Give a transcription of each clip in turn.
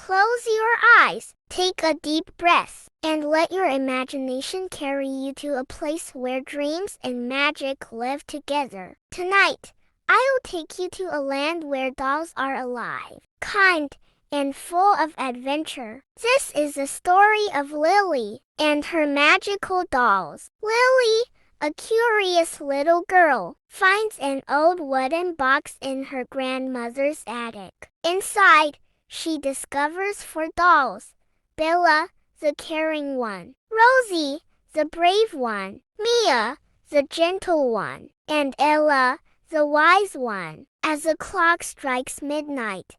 Close your eyes, take a deep breath, and let your imagination carry you to a place where dreams and magic live together. Tonight, I'll take you to a land where dolls are alive, kind, and full of adventure. This is the story of Lilly and her magical dolls. Lilly, a curious little girl, finds an old wooden box in her grandmother's attic. Inside, she discovers four dolls: Bella, the caring one; Rosie, the brave one; Mia, the gentle one; and Ella, the wise one. As the clock strikes midnight,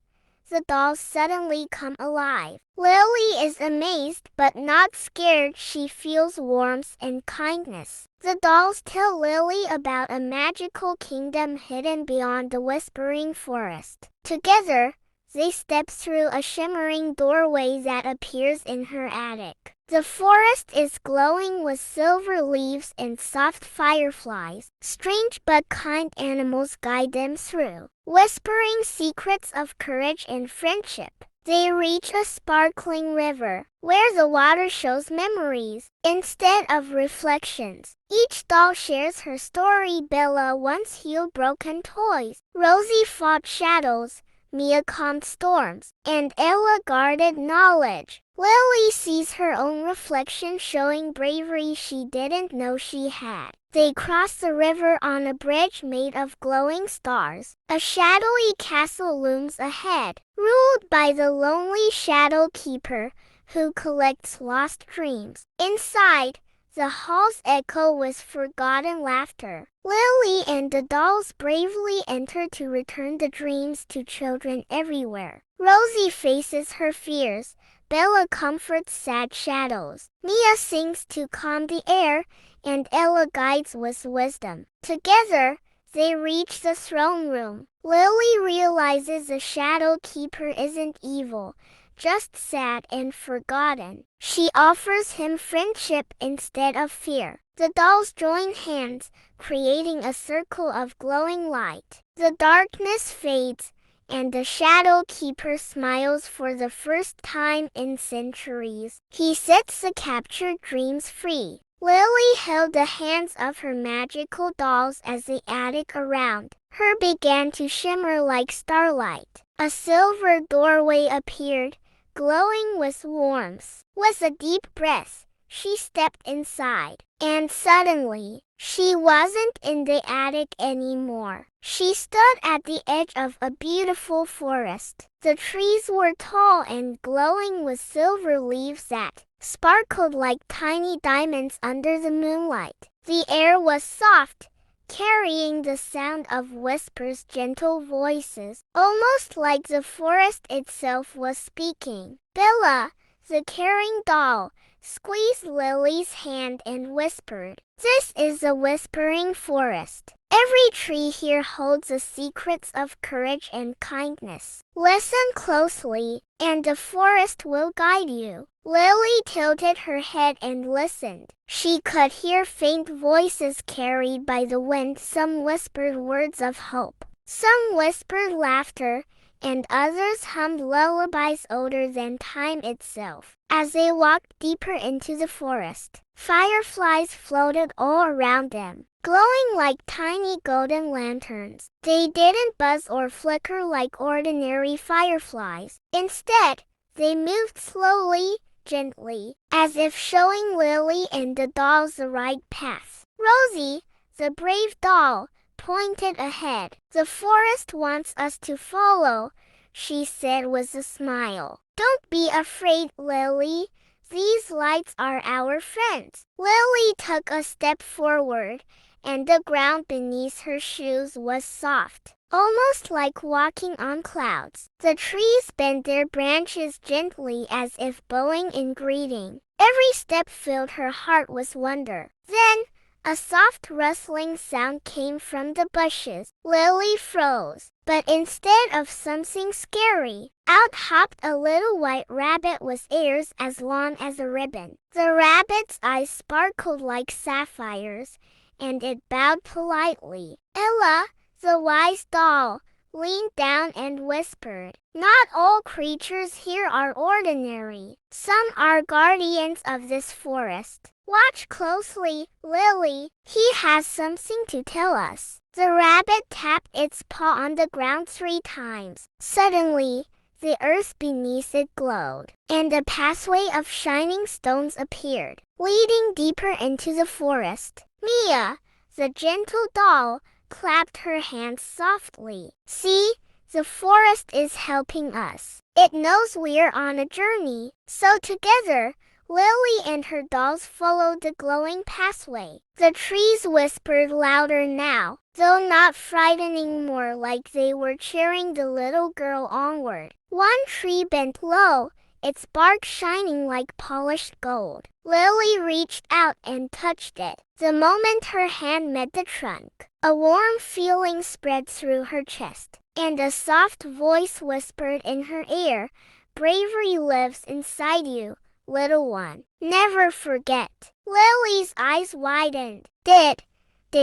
the dolls suddenly come alive. Lilly is amazed but not scared. She feels warmth and kindness. The dolls tell Lilly about a magical kingdom hidden beyond the whispering forest. Together, they step through a shimmering doorway that appears in her attic. The forest is glowing with silver leaves and soft fireflies. Strange but kind animals guide them through, whispering secrets of courage and friendship. They reach a sparkling river, where the water shows memories instead of reflections. Each doll shares her story. Bella once healed broken toys. Rosie fought shadows. Mia calmed storms, and Ella guarded knowledge. Lilly sees her own reflection, showing bravery she didn't know she had. They cross the river on a bridge made of glowing stars. A shadowy castle looms ahead, ruled by the lonely shadow keeper who collects lost dreams. Inside, the halls echo with forgotten laughter. Lilly and the dolls bravely enter to return the dreams to children everywhere. Rosie faces her fears. Bella comforts sad shadows. Mia sings to calm the air, and Ella guides with wisdom. Together, they reach the throne room. Lilly realizes the shadow keeper isn't evil, just sad and forgotten. She offers him friendship instead of fear. The dolls join hands, creating a circle of glowing light. The darkness fades, and the shadow keeper smiles for the first time in centuries. He sets the captured dreams free. Lilly held the hands of her magical dolls as the attic around her began to shimmer like starlight. A silver doorway appeared, glowing with warmth. With a deep breath, she stepped inside, and suddenly, she wasn't in the attic anymore. She stood at the edge of a beautiful forest. The trees were tall and glowing with silver leaves that sparkled like tiny diamonds under the moonlight. The air was soft, carrying the sound of whispers, gentle voices, almost like the forest itself was speaking. Bella, the caring doll, squeezed Lilly's hand and whispered, "This is the whispering forest. Every tree here holds the secrets of courage and kindness. Listen closely, and the forest will guide you." Lilly tilted her head and listened. She could hear faint voices carried by the wind. Some whispered words of hope, some whispered laughter, and others hummed lullabies older than time itself. As they walked deeper into the forest, fireflies floated all around them, glowing like tiny golden lanterns. They didn't buzz or flicker like ordinary fireflies. Instead, they moved slowly, gently, as if showing Lilly and the dolls the right path. Rosie, the brave doll, pointed ahead. "The forest wants us to follow," she said with a smile. "Don't be afraid, Lilly. These lights are our friends." Lilly took a step forward, and the ground beneath her shoes was soft, almost like walking on clouds. The trees bent their branches gently as if bowing in greeting. Every step filled her heart with wonder. Then, a soft rustling sound came from the bushes. Lilly froze, but instead of something scary, out hopped a little white rabbit with ears as long as a ribbon. The rabbit's eyes sparkled like sapphires, and it bowed politely. "Ella, the wise doll," leaned down and whispered, "Not all creatures here are ordinary. Some are guardians of this forest. Watch closely, Lily. He has something to tell us." The rabbit tapped its paw on the ground 3 times. Suddenly, the earth beneath it glowed, and a pathway of shining stones appeared, leading deeper into the forest. Mia, the gentle doll, clapped her hands softly. "See, the forest is helping us. It knows we're on a journey." So together, Lily and her dolls followed the glowing pathway. The trees whispered louder now, though not frightening, more like they were cheering the little girl onward. One tree bent low, its bark shining like polished gold. Lily reached out and touched it. The moment her hand met the trunk, a warm feeling spread through her chest, and a soft voice whispered in her ear, "Bravery lives inside you, little one. Never forget." Lily's eyes widened. Did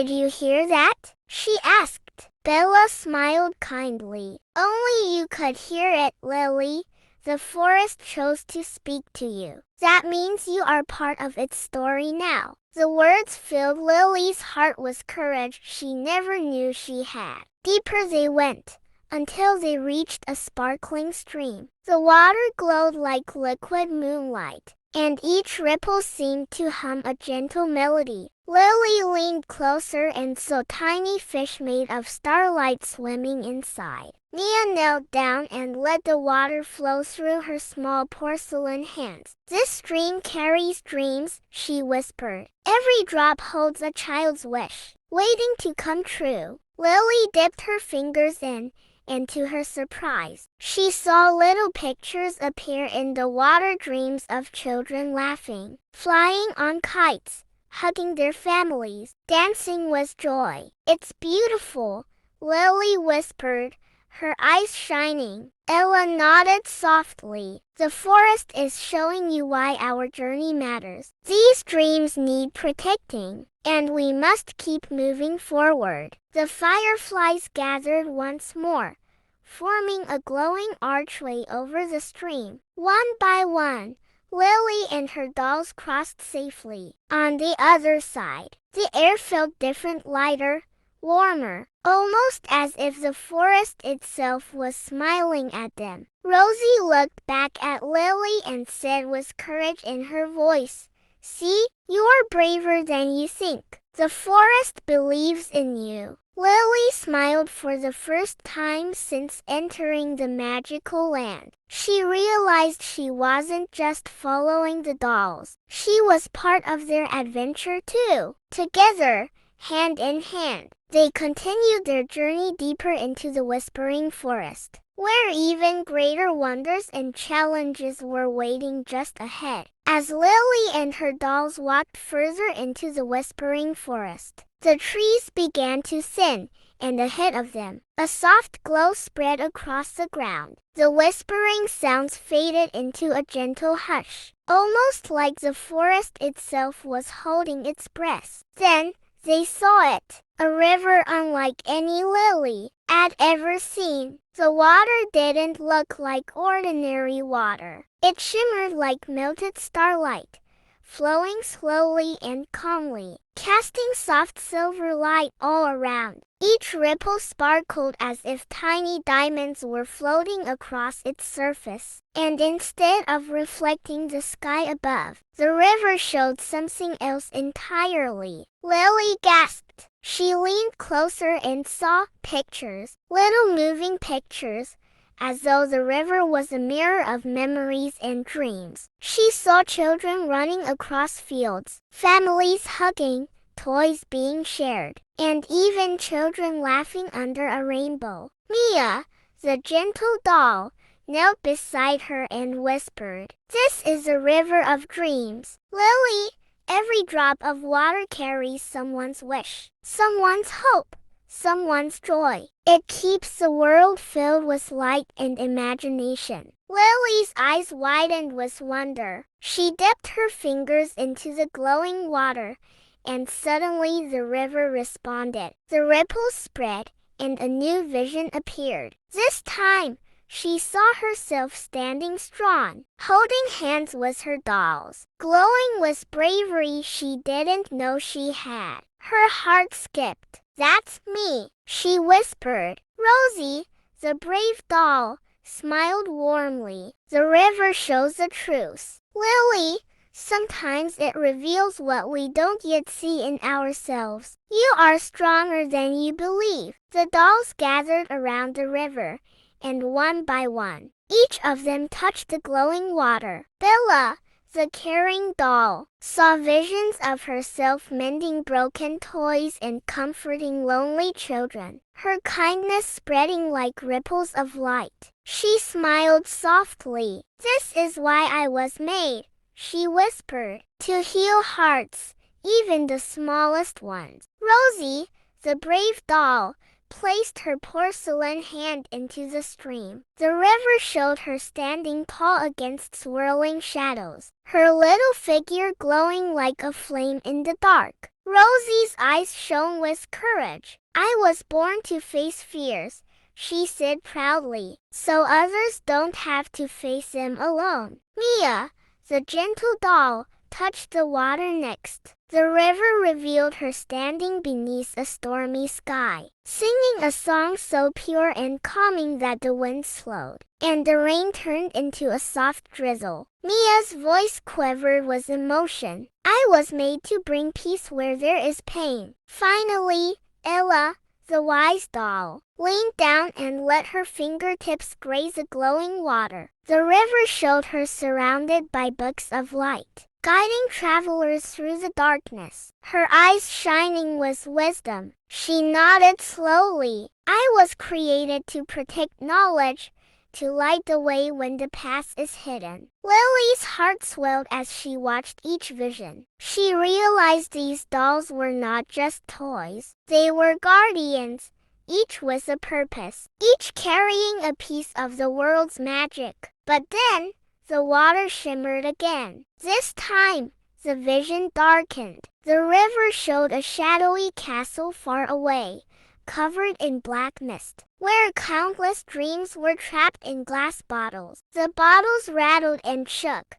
you hear that?" she asked. Bella smiled kindly. "Only you could hear it, Lily. The forest chose to speak to you. That means you are part of its story now." The words filled Lily's heart with courage she never knew she had. Deeper they went, until they reached a sparkling stream. The water glowed like liquid moonlight, and each ripple seemed to hum a gentle melody. Lily leaned closer and saw tiny fish made of starlight swimming inside. Mia knelt down and let the water flow through her small porcelain hands. "This stream carries dreams," she whispered. "Every drop holds a child's wish, waiting to come true." Lily dipped her fingers in, and to her surprise, she saw little pictures appear in the water, dreams of children laughing, flying on kites, hugging their families, dancing with joy. "It's beautiful," Lily whispered, her eyes shining. Ella nodded softly. "The forest is showing you why our journey matters. These dreams need protecting, and we must keep moving forward." The fireflies gathered once more, forming a glowing archway over the stream. One by one, Lily and her dolls crossed safely. On the other side, the air felt different, lighter, warmer, almost as if the forest itself was smiling at them. Rosie looked back at Lily and said with courage in her voice, "See, you are braver than you think. The forest believes in you." Lily smiled for the first time since entering the magical land. She realized she wasn't just following the dolls. She was part of their adventure too. Together, hand in hand, they continued their journey deeper into the whispering forest, where even greater wonders and challenges were waiting just ahead. As Lily and her dolls walked further into the whispering forest, the trees began to thin, and ahead of them, a soft glow spread across the ground. The whispering sounds faded into a gentle hush, almost like the forest itself was holding its breath. Then, they saw it, a river unlike any Lily had ever seen. The water didn't look like ordinary water. It shimmered like melted starlight, flowing slowly and calmly, casting soft silver light all around. Each ripple sparkled as if tiny diamonds were floating across its surface, and instead of reflecting the sky above, the river showed something else entirely. Lily gasped. She leaned closer and saw pictures, little moving pictures, as though the river was a mirror of memories and dreams. She saw children running across fields, families hugging, toys being shared, and even children laughing under a rainbow. Mia, the gentle doll, knelt beside her and whispered, "This is a river of dreams. Lily, every drop of water carries someone's wish, someone's hope, someone's joy. It keeps the world filled with light and imagination." Lily's eyes widened with wonder. She dipped her fingers into the glowing water, and suddenly the river responded. The ripples spread, and a new vision appeared. This time, she saw herself standing strong. Holding hands with her dolls, glowing with bravery she didn't know she had. Her heart skipped. "That's me," she whispered. Rosie, the brave doll, smiled warmly. "The river shows the truth, Lily. Sometimes it reveals what we don't yet see in ourselves. You are stronger than you believe." The dolls gathered around the river, and one by one, each of them touched the glowing water. Bella, the caring doll, saw visions of herself mending broken toys and comforting lonely children, her kindness spreading like ripples of light. She smiled softly. "This is why I was made," she whispered, "to heal hearts, even the smallest ones." Rosie, the brave doll, placed her porcelain hand into the stream. The river showed her standing tall against swirling shadows, her little figure glowing like a flame in the dark. Rosie's eyes shone with courage. "I was born to face fears," she said proudly, "so others don't have to face them alone." Mia, the gentle doll, touched the water next. The river revealed her standing beneath a stormy sky, singing a song so pure and calming that the wind slowed, and the rain turned into a soft drizzle. Mia's voice quivered with emotion. "I was made to bring peace where there is pain." Finally, Ella, the wise doll, leaned down and let her fingertips graze the glowing water. The river showed her surrounded by books of light, guiding travelers through the darkness, her eyes shining with wisdom. She nodded slowly. "I was created to protect knowledge, to light the way when the past is hidden." Lily's heart swelled as she watched each vision. She realized these dolls were not just toys. They were guardians, each with a purpose, each carrying a piece of the world's magic. But then, the water shimmered again. This time, the vision darkened. The river showed a shadowy castle far away, covered in black mist, where countless dreams were trapped in glass bottles. The bottles rattled and shook,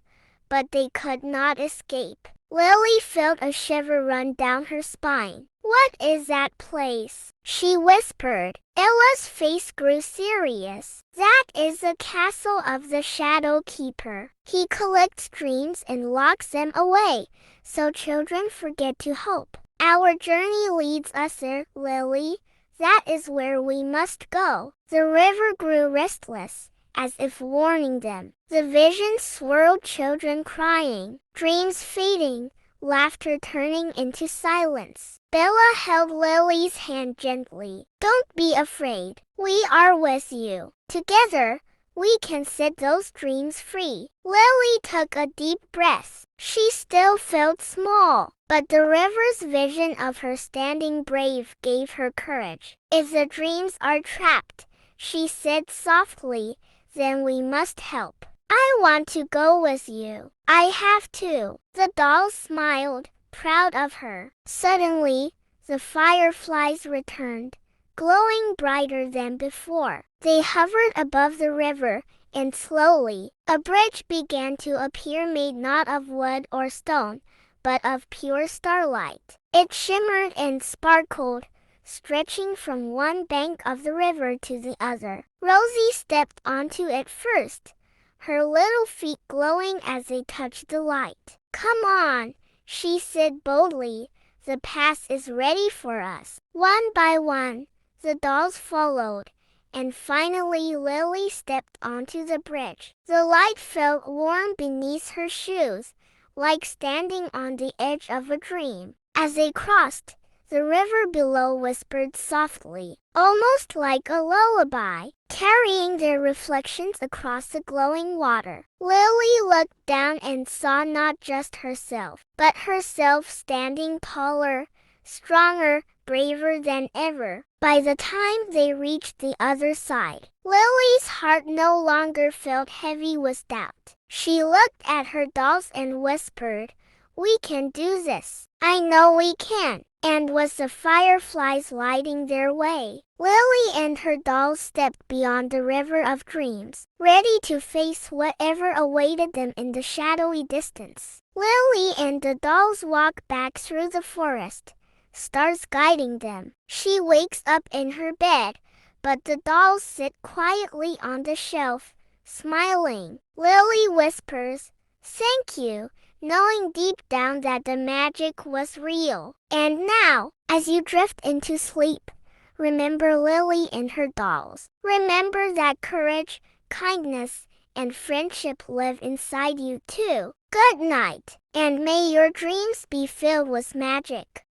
but they could not escape. Lily felt a shiver run down her spine. "What is that place?" she whispered. Ella's face grew serious. "That is the castle of the Shadow Keeper. He collects dreams and locks them away, so children forget to hope. Our journey leads us there, Lily. That is where we must go." The river grew restless, as if warning them. The vision swirled, children crying, dreams fading, laughter turning into silence. Bella held Lily's hand gently. "Don't be afraid. We are with you. Together, we can set those dreams free." Lily took a deep breath. She still felt small, but the river's vision of her standing brave gave her courage. "If the dreams are trapped," she said softly, "then we must help. I want to go with you." "I have to." The dolls smiled, proud of her. Suddenly, the fireflies returned, glowing brighter than before. They hovered above the river, and slowly, a bridge began to appear, made not of wood or stone, but of pure starlight. It shimmered and sparkled, stretching from one bank of the river to the other. Rosie stepped onto it first, her little feet glowing as they touched the light. "Come on," she said boldly. "The path is ready for us." One by one, the dolls followed, and finally Lily stepped onto the bridge. The light felt warm beneath her shoes, like standing on the edge of a dream. As they crossed, the river below whispered softly, almost like a lullaby, carrying their reflections across the glowing water. Lily looked down and saw not just herself, but herself standing taller, stronger, braver than ever. By the time they reached the other side, Lily's heart no longer felt heavy with doubt. She looked at her dolls and whispered, "We can do this. I know we can." and was the fireflies lighting their way. Lily and her dolls stepped beyond the river of dreams, ready to face whatever awaited them in the shadowy distance. Lily and the dolls walk back through the forest, stars guiding them. She wakes up in her bed, but the dolls sit quietly on the shelf, smiling. Lily whispers, "Thank you," knowing deep down that the magic was real. And now, as you drift into sleep, remember Lily and her dolls. Remember that courage, kindness, and friendship live inside you too. Good night, and may your dreams be filled with magic.